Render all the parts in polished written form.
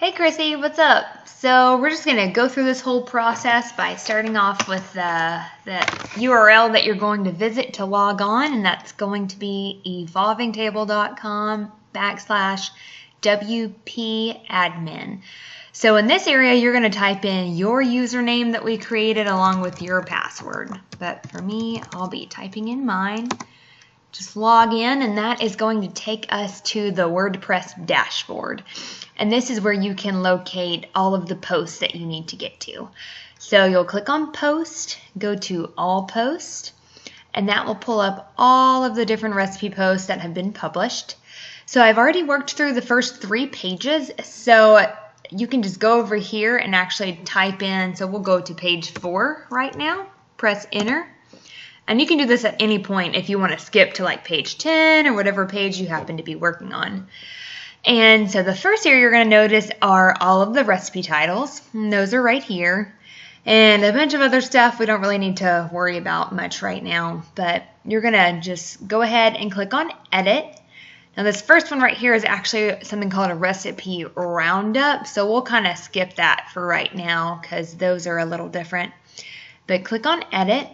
Hey Krissy, what's up? So we're just going to go through this whole process by starting off with the URL that you're going to visit to log on, and that's going to be evolvingtable.com/WPadmin. So in this area, you're going to type in your username that we created along with your password. But for me, I'll be typing in mine. Just log in, and that is going to take us to the WordPress dashboard. And this is where you can locate all of the posts that you need to get to. So you'll click on Post, go to All Posts, and that will pull up all of the different recipe posts that have been published. So I've already worked through the first 3 pages, so you can just go over here and actually type in. So we'll go to page 4 right now, press Enter. And you can do this at any point if you want to skip to like page 10 or whatever page you happen to be working on. And so the first area you're going to notice are all of the recipe titles. And those are right here. And a bunch of other stuff we don't really need to worry about much right now. But you're going to just go ahead and click on Edit. Now this first one right here is actually something called a recipe roundup. So we'll kind of skip that for right now because those are a little different. But click on Edit.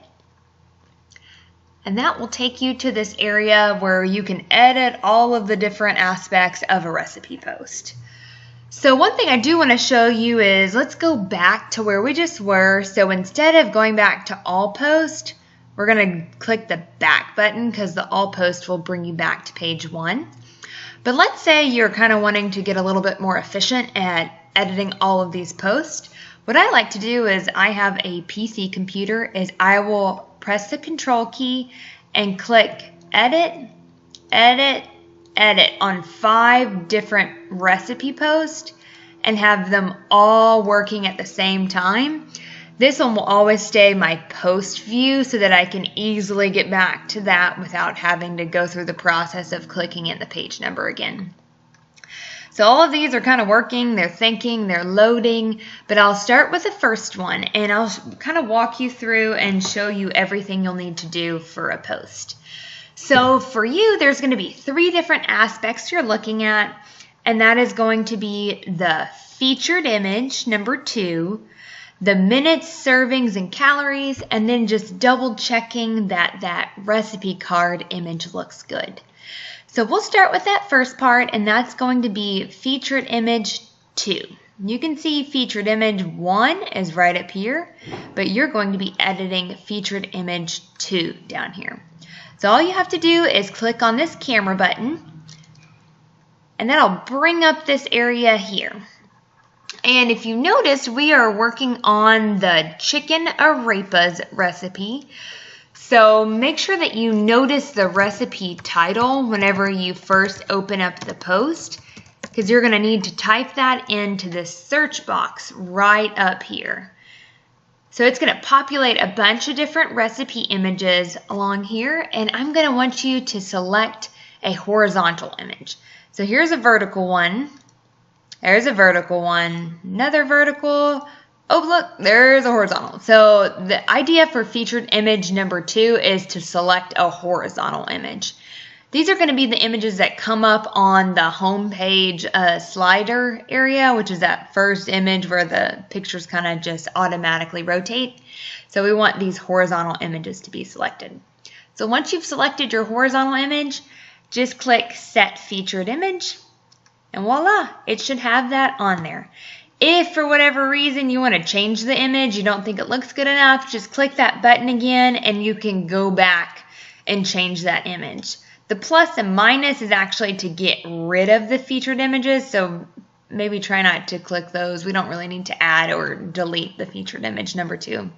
And that will take you to this area where you can edit all of the different aspects of a recipe post. So one thing I do want to show you is, let's go back to where we just were. So instead of going back to all post, we're going to click the back button because the all post will bring you back to page 1. But let's say you're kind of wanting to get a little bit more efficient at editing all of these posts. What I like to do is, I have a PC computer, is I will press the Control key and click Edit, Edit, Edit on 5 different recipe posts and have them all working at the same time. This one will always stay my post view so that I can easily get back to that without having to go through the process of clicking in the page number again. So all of these are kind of working, they're thinking, they're loading, but I'll start with the first one and I'll kind of walk you through and show you everything you'll need to do for a post. So for you, there's going to be 3 different aspects you're looking at, and that is going to be the featured image, number 2, the minutes, servings, and calories, and then just double checking that that recipe card image looks good. So we'll start with that first part, and that's going to be featured image 2. You can see featured image 1 is right up here, but you're going to be editing featured image 2 down here. So all you have to do is click on this camera button, and that'll bring up this area here. And if you notice, we are working on the chicken arepas recipe. So make sure that you notice the recipe title whenever you first open up the post, because you're going to need to type that into this search box right up here. So it's going to populate a bunch of different recipe images along here, and I'm going to want you to select a horizontal image. So here's a vertical one. There's a vertical one, another vertical. Oh, look, there's a horizontal. So the idea for featured image number 2 is to select a horizontal image. These are going to be the images that come up on the home page slider area, which is that first image where the pictures kind of just automatically rotate. So we want these horizontal images to be selected. So once you've selected your horizontal image, just click Set Featured Image, and voila, it should have that on there. If for whatever reason you want to change the image, you don't think it looks good enough, just click that button again and you can go back and change that image. The plus and minus is actually to get rid of the featured images, so maybe try not to click those. We don't really need to add or delete the featured image number 2.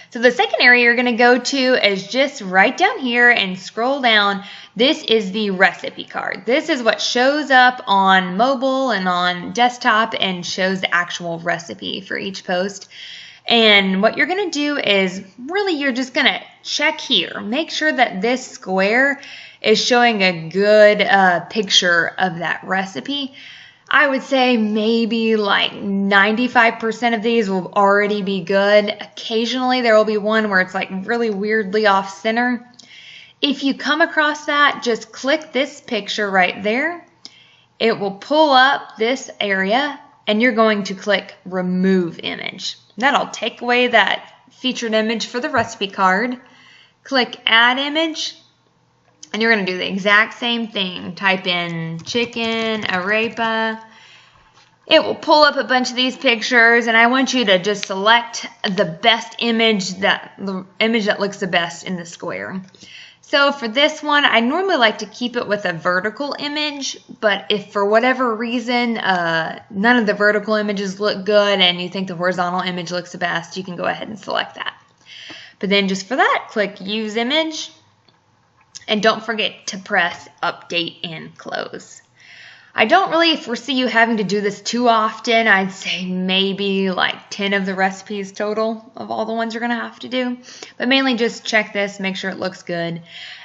So the second area you're going to go to is just right down here and scroll down. This is the recipe card. This is what shows up on mobile and on desktop and shows the actual recipe for each post. And what you're going to do is really you're just going to check here. Make sure that this square is showing a good picture of that recipe. I would say maybe like 95% of these will already be good. Occasionally there will be one where it's like really weirdly off center. If you come across that, just click this picture right there it will pull up this area and you're going to click Remove Image. That'll take away that featured image for the recipe card. Click Add Image and you're going to do the exact same thing. Type in chicken, arepa. It will pull up a bunch of these pictures, and I want you to just select the best image, the image that looks the best in the square. So for this one, I normally like to keep it with a vertical image, but if for whatever reason none of the vertical images look good and you think the horizontal image looks the best, you can go ahead and select that. But then just for that, click Use Image, and don't forget to press Update and Close. I don't really foresee you having to do this too often. I'd say maybe like 10 of the recipes total of all the ones you're going to have to do. But mainly just check this, make sure it looks good.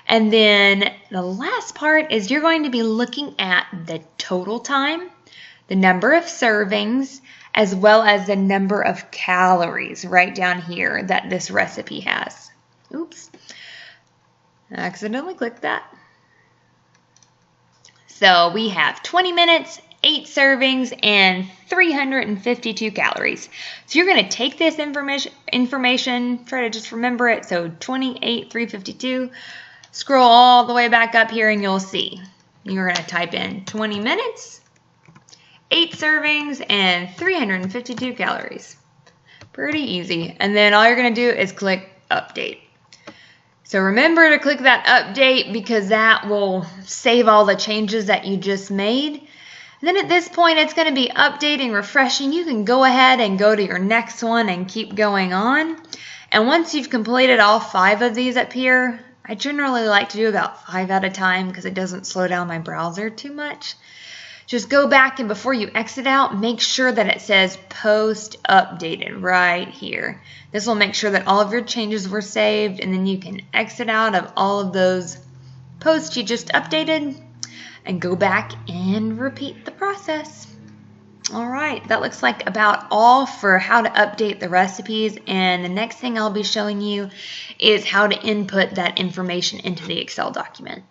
And then the last part is you're going to be looking at the total time, the number of servings, as well as the number of calories right down here that this recipe has. Oops, I accidentally clicked that. So we have 20 minutes, 8 servings, and 352 calories. So you're going to take this information, try to just remember it. So 28, 352, scroll all the way back up here and you'll see. You're going to type in 20 minutes, 8 servings, and 352 calories. Pretty easy. And then all you're going to do is click Update. So remember to click that update because that will save all the changes that you just made. And then at this point, it's going to be updating, refreshing. You can go ahead and go to your next one and keep going on. And once you've completed all 5 of these up here, I generally like to do about 5 at a time because it doesn't slow down my browser too much. Just go back and before you exit out, make sure that it says Post Updated right here. This will make sure that all of your changes were saved, and then you can exit out of all of those posts you just updated and go back and repeat the process. All right, that looks like about all for how to update the recipes, and the next thing I'll be showing you is how to input that information into the Excel document.